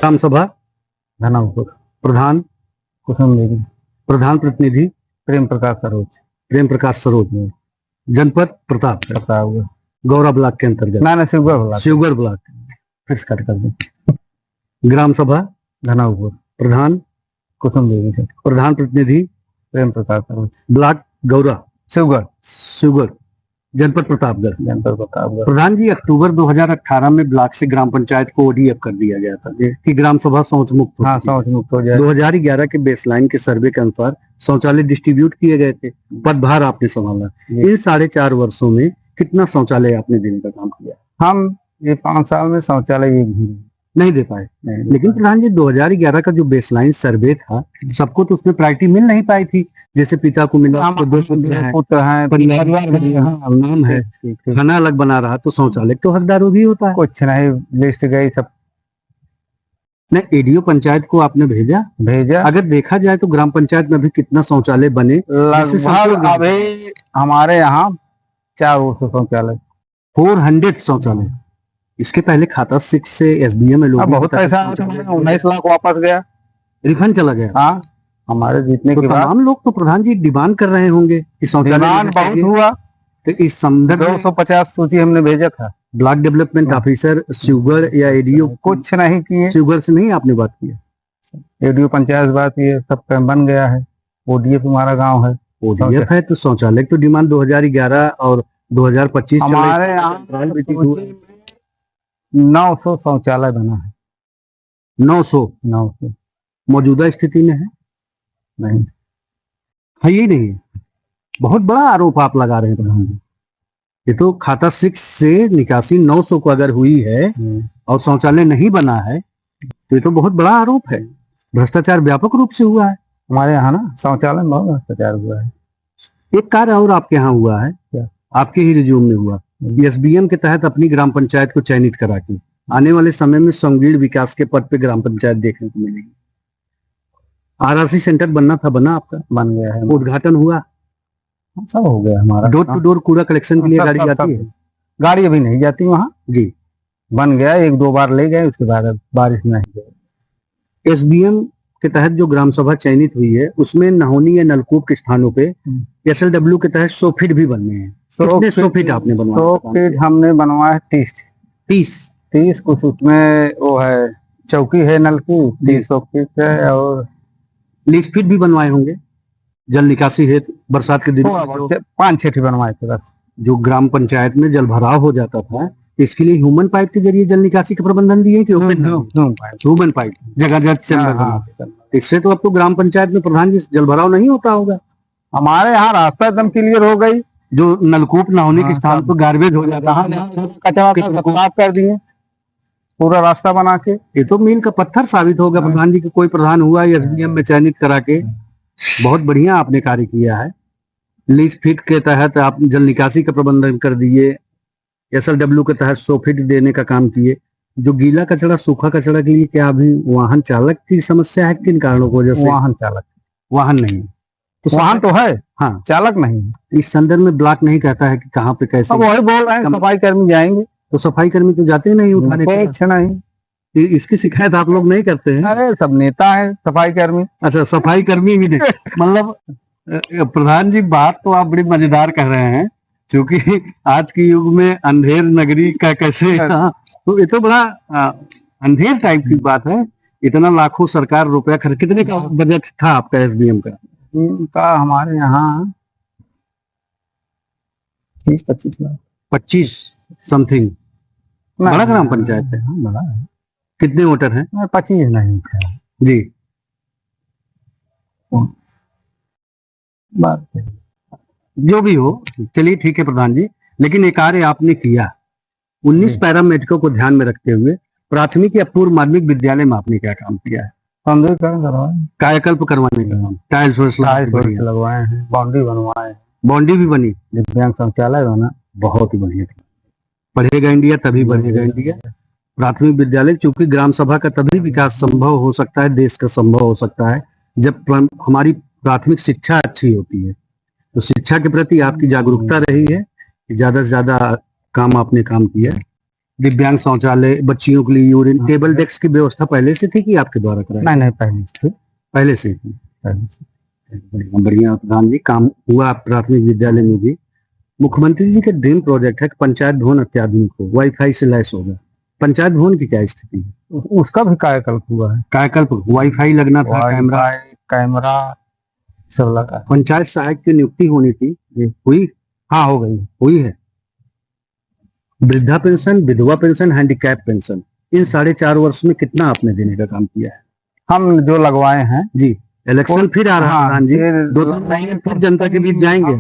ग्राम सभा धनापुर, प्रधान कुसुम देवी, प्रधान प्रतिनिधि प्रेम प्रकाश सरोज, प्रेम प्रकाश सरोज, जनपद प्रतापगढ़, गौरा ब्लॉक के अंतर्गत, ना शिवगढ़, शिवगढ़ ब्लॉक, फिर से कट कर दें। ग्राम सभा धनापुर, प्रधान कुसुम देवी, प्रधान प्रतिनिधि प्रेम प्रकाश सरोज, ब्लॉक गौरा, शिवगढ़, जनपद प्रतापगढ़। प्रधान प्रधान जी, अक्टूबर 2018 में ब्लॉक से ग्राम पंचायत को ओडीएफ कर दिया गया था कि ग्राम सभा शौच मुक्त हो। हाँ, शौच मुक्त हो जाए। 2011 के बेसलाइन के सर्वे के अनुसार शौचालय डिस्ट्रीब्यूट किए गए थे, पदभार आपने संभाला। इन 4.5 वर्षों में कितना शौचालय आपने देने का काम किया? हम ये 5 साल में शौचालय एक भी नहीं दे पाए। लेकिन प्रधान जी, 2011 का जो बेसलाइन सर्वे था, सबको तो उसमें प्रायोरिटी मिल नहीं पाई थी। जैसे पिता को मिला, तो 2 पुत्र हैं, परिवार नाम है, खाना अलग बना रहा, तो शौचालय तो हकदारों भी होता है। कुछ नहीं, लिस्ट गई सब। नहीं, एडीओ पंचायत को आपने भेजा? अगर देखा जाए तो ग्राम पंचायत में अभी कितना शौचालय बने? लगभग अभी हमारे यहाँ 400 शौचालय, 400 शौचालय। इसके पहले खाता 6 से एसबीएम में लोग बहुत पैसा 19 लाख वापस गया, रिफंड चला गया। हाँ, हमारे जीतने के बाद तमाम लोग तो प्रधान जी डिमांड कर रहे होंगे कि शौचालय बहुत हुआ। तो इस संदर्भ 250 सूची हमने भेजा था। ब्लॉक डेवलपमेंट ऑफिसर शिवगढ़ या एडीओ कुछ नहीं किए। शिवगढ़ से नहीं आपने बात किया? एडीओ पंचायत बात ये सब बन गया है। ओडीएफ हमारा गांव है, ओडीएफ है, तो शौचालय तो डिमांड 2011 और 2025 हमारे यहाँ 900 शौचालय बना है। 900 मौजूदा स्थिति में है? नहीं है, ये नहीं है। बहुत बड़ा आरोप आप लगा रहे हैं प्रधान जी। ये तो खाता 6 से निकासी 900 को अगर हुई है और शौचालय नहीं बना है, तो ये तो बहुत बड़ा आरोप है। भ्रष्टाचार व्यापक रूप से हुआ है हमारे यहाँ ना। शौचालय में बहुत भ्रष्टाचार हुआ है। एक कार्य और आपके यहाँ हुआ है, क्या आपके ही रिज्यूम में हुआ? एसबीएम के तहत अपनी ग्राम पंचायत को चयनित करा के आने वाले समय में संगीण विकास के पद पे ग्राम पंचायत देखने को मिलेगी। आरआरसी सेंटर बनना था, बना आपका? बन गया है। उद्घाटन हुआ? सब हो गया हमारा। डोर टू डोर कूड़ा कलेक्शन के लिए गाड़ी जाती है? गाड़ी अभी नहीं जाती वहाँ जी। बन गया, 1-2 बार ले गए, उसके बाद बारिश नहीं गई। एसबीएम के तहत जो ग्राम सभा चयनित हुई है, उसमें नहोनी या नलकूप के स्थानों पे एसएलडब्ल्यू के तहत 100 फीट भी बनने हैं। कितने 100 फीट आपने बनवाया? 100 फीट हमने बनवाया 30 कुछ उसमें वो है, चौकी है नल की 300 फीट है, और 20 फीट भी बनवाए होंगे जल निकासी हेतु बरसात के दिन। 5-6 फीट बनवाए थे बस। जो ग्राम पंचायत में जल भराव हो जाता था, इसके लिए ह्यूमन पाइप के जरिए जल निकासी का प्रबंधन दिए कि ह्यूमन पाइप जगह जगह चल रहा? इससे तो अब तो ग्राम पंचायत में प्रधान जी जल भराव नहीं होता होगा। हमारे यहाँ रास्ता एकदम क्लियर हो गई। जो नलकूप न होने के स्थान पर गार्बेज हो जाता है, कचरा साफ कर दिए पूरा रास्ता बना के। ये तो मील का पत्थर साबित होगा प्रधान जी कि कोई प्रधान हुआ एसडीएम में चयनित करा के। बहुत बढ़िया आपने कार्य किया है। 20 फीट के तहत आप जल निकासी का प्रबंधन कर दिए, एसएलडब्ल्यू के तहत 100 फीट देने का काम किए। जो गीला कचरा सूखा कचरा के लिए क्या अभी वाहन चालक की समस्या है? किन कारणों की वजह से? वाहन नहीं तो वाहन तो है, हाँ, चालक नहीं। इस संदर्भ में ब्लॉक नहीं कहता है कि कहाँ पे कैसे? अब वही बोल रहे हैं, सफाई कर्मी जाएंगे। तो सफाई कर्मी तो जाते नहीं उठाने के? अच्छा नहीं, इसकी शिकायत आप लोग नहीं करते हैं? अरे सब नेता है सफाई कर्मी। अच्छा, सफाई कर्मी भी नहीं। मतलब प्रधान जी, बात तो आप बड़ी मजेदार कह रहे हैं, क्योंकि आज के युग में अंधेर नगरी का कैसे, तो ये तो बड़ा अंधेर टाइप की बात है। इतना लाखों सरकार रुपया खर्च, कितने का बजट था आपका एसबीएम का? हमारे यहाँ 30-25 लाख, 25 समथिंग। बड़ा ग्राम पंचायत है? हाँ, बड़ा है। कितने वोटर हैं? 25 नहीं जी। बात जो भी हो, चलिए ठीक है प्रधान जी। लेकिन एक कार्य आपने किया 19 पैरामेडिकों को ध्यान में रखते हुए प्राथमिक या पूर्व माध्यमिक विद्यालय में आपने क्या काम किया है? कायाकल्प करवाने का काम, टाइल्स लगवाए हैं, बाउंड्री बनवाए हैं, बाउंड्री भी बनी, दिव्यांग शौचालय बना। बहुत ही बढ़िया। पढ़ेगा इंडिया तभी बढ़ेगा इंडिया। प्राथमिक विद्यालय, चूंकि ग्राम सभा का तभी विकास संभव हो सकता है, देश का संभव हो सकता है, जब हमारी प्राथमिक शिक्षा अच्छी होती है। तो शिक्षा के प्रति आपकी जागरूकता रही है, ज्यादा से ज्यादा काम आपने काम किया। दिव्यांग शौचालय, बच्चियों के लिए यूरिन, टेबल डेस्क की व्यवस्था पहले से थी कि आपके द्वारा कराई? नहीं नहीं, पहले से पहले से ही थी। पहले से। बढ़िया बढ़िया प्रधान जी, काम हुआ प्राथमिक विद्यालय में भी। मुख्यमंत्री जी के ड्रीम प्रोजेक्ट है कि पंचायत भवन अत्याधुनिक हो, वाईफाई से लैस होगा। पंचायत भवन की क्या स्थिति है? उसका भी कायाकल्प हुआ है। कायाकल्प, वाईफाई लगना था, कैमरा, कैमरा सब लगा। पंचायत सहायक की नियुक्ति होनी थी, ये हुई? हाँ, हो गई। हुई है। वृद्धा पेंशन, विधवा पेंशन, हैंडीकैप पेंशन, इन 4.5 वर्ष में कितना आपने देने का काम किया है? हम जो लगवाए हैं जी, इलेक्शन फिर आ रहा है प्रधान जी, फिर 2-3 महीने फिर जनता के बीच जाएंगे।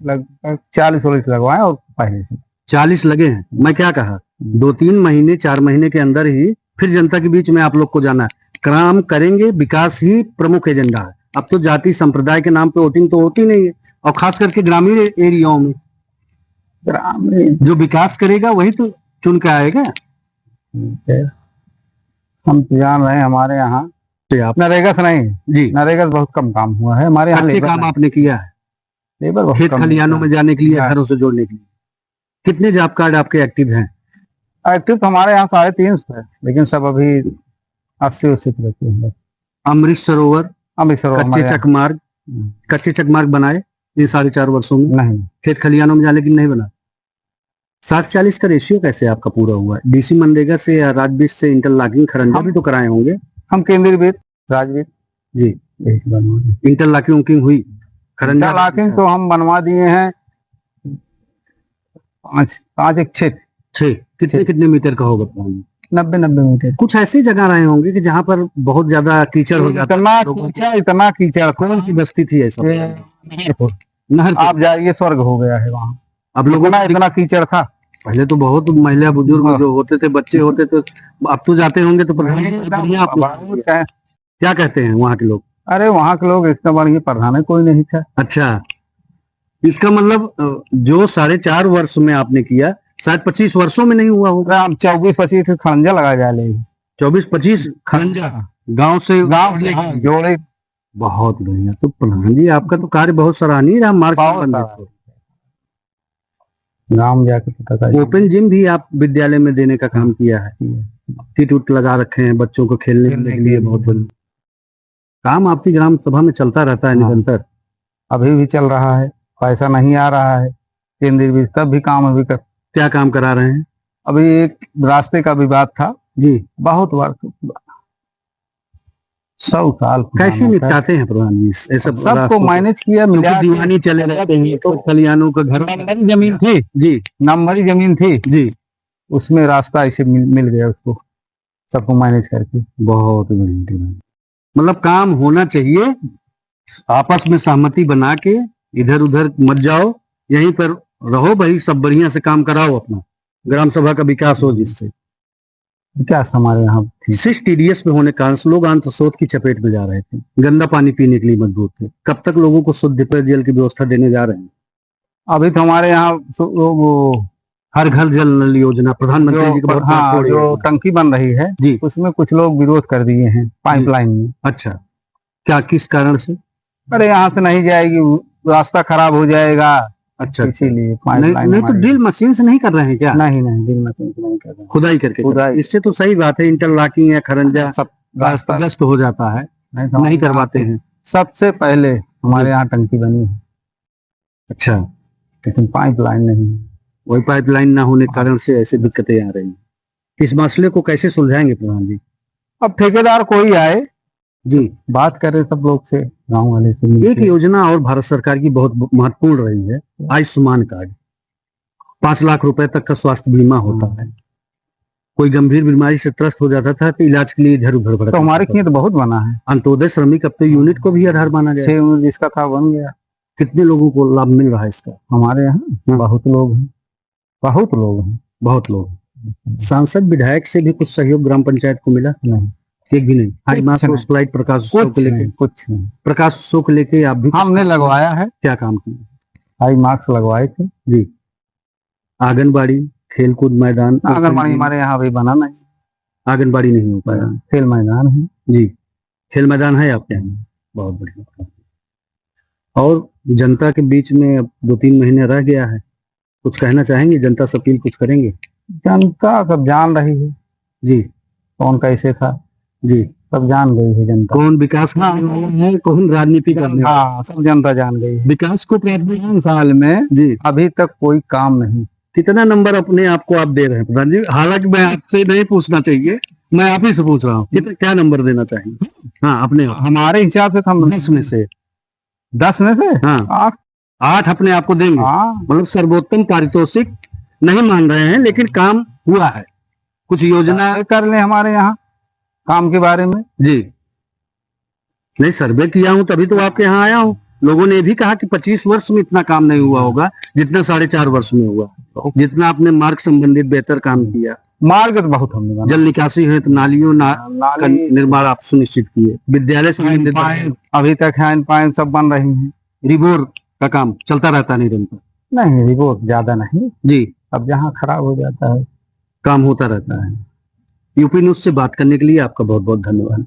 लगभग 40 लगवाए और पहले से 40 लगे हैं। मैं क्या कहा, 2-3 महीने 4 महीने के अंदर ही फिर जनता के बीच में आप लोग को जाना है। काम करेंगे, विकास ही प्रमुख एजेंडा है। अब तो जाति संप्रदाय के नाम पे वोटिंग तो होती नहीं है, और खास करके ग्रामीण एरियाओं में जो विकास करेगा वही तो चुन के आएगा। हम तो जान रहे हैं हमारे यहाँ नरेगा से नहीं जी, नरेगा से बहुत कम काम हुआ है हमारे यहाँ। अच्छे काम आपने किया है, लेबर बहुत खेत कम खलिहानों में जाने के लिए, घरों से जोड़ने के लिए। कितने जॉब कार्ड आपके एक्टिव हैं? एक्टिव तो हमारे यहाँ 350 है, लेकिन सब अभी 80-80 पे रहते हैं। अमृत सरोवर, अमृतसर कच्चे चकमार्ग बनाए इन 4.5 वर्षों में? नहीं। खेत खलिहानों में जाने के लिए नहीं बना। 60-40 का रेशियो कैसे आपका पूरा हुआ है? डीसी मनरेगा से या राजविद से इंटरलॉकिंग खरंजा भी तो कराए होंगे? हम केंद्रीय वित्त राजविद जी, इंटरलॉकिंग हुई? खरंजा इंटरलॉकिंग तो हम बनवा दिए हैं 5-6 कितने मीटर का होगा पानी? 90 मीटर। कुछ ऐसी जगह रहे होंगे कि जहाँ पर बहुत ज्यादा कीचड़ हो जाता है। इतना कीचड़। कौन सी बस्ती थी ऐसा? नहर। आप जाइए, स्वर्ग हो गया है वहाँ। अब लोगों इतना इतना कीचड़ था। पहले तो बहुत महिला बुजुर्ग जो होते थे, बच्चे होते थे, अब तो जाते होंगे तो बढ़िया। क्या कहते हैं वहाँ के लोग? अरे वहाँ के लोग इतना बढ़िया प्रधान कोई नहीं था। अच्छा, इसका मतलब जो 4.5 वर्ष में आपने किया, शायद 25 वर्षों में नहीं हुआ होगा। हम 24-25 खरंजा लगा जाए। 24-25 खरंजा गांव से जोड़े। बहुत बढ़िया। तो प्रधान जी आपका तो कार्य बहुत सराहनीय रहा। मार्च गांव जाके पता। ओपन जिम भी आप विद्यालय में देने का काम किया है, किट उट लगा रखे हैं बच्चों को खेलने के लिए। बहुत बढ़िया काम आपकी ग्राम सभा में चलता रहता है निरंतर। अभी भी चल रहा है, पैसा नहीं आ रहा है केंद्रीय वित्त, तब भी काम अभी कर। क्या काम करा रहे हैं? अभी एक रास्ते का विवाद था जी, बहुत बार, 100 साल। कैसे निपटाते हैं प्रधान जी? सबको मैनेज किया, दीवानी चले जाते हैं तो खलिहानों का घर। नंबरी जमीन थी जी, नंबरी जमीन थी जी, उसमें रास्ता ऐसे मिल गया उसको, सबको मैनेज करके। बहुत बढ़िया। मतलब काम होना चाहिए, आपस में सहमति बना के, इधर उधर मत जाओ, यहीं पर रहो भाई, सब बढ़िया से काम कराओ, अपना ग्राम सभा का विकास हो, जिससे विकास हमारे यहाँ। 6 TDS पे होने के कारण लोग अंतर्शोथ की चपेट में जा रहे थे, गंदा पानी पीने के लिए मजबूर थे। कब तक लोगों को शुद्ध पेयजल की व्यवस्था देने जा रहे हैं? अभी तो हमारे यहाँ वो हर घर जल नल योजना प्रधानमंत्री जी का बहुत जो टंकी बन रही है जी, उसमें कुछ लोग विरोध कर दिए हैं पाइपलाइन में। अच्छा, क्या किस कारण से? अरे यहाँ से नहीं जाएगी, रास्ता खराब हो जाएगा। अच्छा, इसीलिए नहीं तो ड्रिल मशीन से नहीं कर रहे हैं क्या? नहीं ड्रिल मशीन से नहीं कर रहे, खुदाई करके। इससे तो सही बात है, इंटरलॉकिंग या खरंजा सब रास्ता हो जाता है, नहीं करवाते हैं। सबसे पहले हमारे यहाँ टंकी बनी है। अच्छा, लेकिन पाइपलाइन नहीं, वही पाइपलाइन ना होने के कारण से ऐसे दिक्कतें आ रही हैं। इस मसले को कैसे सुलझाएंगे प्रधान जी? अब ठेकेदार कोई आए जी, बात करे सब लोग से, गांव वाले से। एक योजना और भारत सरकार की बहुत महत्वपूर्ण रही है, आयुष्मान कार्ड। 5 लाख रुपए तक का स्वास्थ्य बीमा होता है। कोई गंभीर बीमारी से त्रस्त हो जाता था तो इलाज के लिए इधर उधर भटकता। तो हमारे लिए तो बहुत बना है। अंत्योदय श्रमिक अब तो यूनिट को भी आधार माना गया। 6 यूनिट जिसका था बन गया। कितने लोगों को लाभ मिल रहा है इसका? हमारे यहाँ बहुत लोग हैं, बहुत लोग। सांसद विधायक से भी कुछ सहयोग ग्राम पंचायत को मिला? नहीं, एक भी नहीं। हाई मास्क स्लाइड प्रकाश उत्सव को लेके कुछ नहीं। प्रकाश उत्सव को लेके आप भी हमने लगवाया है। क्या काम किया? हाई मार्क्स लगवाए थे जी। आंगनबाड़ी, खेलकूद मैदान? आंगनबाड़ी हमारे यहाँ अभी बना नहीं, आंगनबाड़ी नहीं हो पाया। खेल मैदान है जी, खेल मैदान है आपके यहाँ? बहुत बढ़िया। और जनता के बीच में अब 2-3 महीने रह गया है, कुछ कहना चाहेंगे? जनता से अपील कुछ करेंगे? जनता सब जान रही है जी कौन कैसे था, जी। सब जान गई है जनता। कौन विकास करने वाला है, कौन राजनीति करने वाला हाँ, सब जनता जान गई है। है। विकास को प्राथमिकता 3 साल में जी। अभी तक कोई काम नहीं। कितना नंबर अपने आप को आप दे रहे हैं प्रधान जी? हालांकि मैं आपसे नहीं पूछना चाहिए, मैं आप ही से पूछ रहा हूँ, कितना क्या नंबर देना चाहिए? हाँ, अपने आप। हमारे हिसाब से तो हम 10 में से 10 में से हाँ 8। 8 अपने आप को देंगे। हाँ, मतलब सर्वोत्तम पारितोषिक नहीं मान रहे हैं, लेकिन काम हुआ है, कुछ योजना कर ले हमारे यहाँ काम के बारे में। जी। नहीं, सर्वे किया हूं तभी तो आपके यहाँ आया हूँ। लोगों ने भी कहा कि 25 वर्ष में इतना काम नहीं हुआ होगा जितना 4.5 वर्ष में हुआ, जितना आपने मार्ग संबंधित बेहतर काम किया। मार्ग तो बहुत हमने बना। जल निकासी है तो नालियों का नाली निर्माण आप सुनिश्चित किए, विद्यालय संबंधित अभी तक हैंड पाइप सब बन रही हैं। रिबोर का काम चलता रहता निरंतर। नहीं, रिपोर्ट ज्यादा नहीं जी, अब जहाँ खराब हो जाता है। काम होता रहता है। यूपी न्यूज से बात करने के लिए आपका बहुत बहुत धन्यवाद।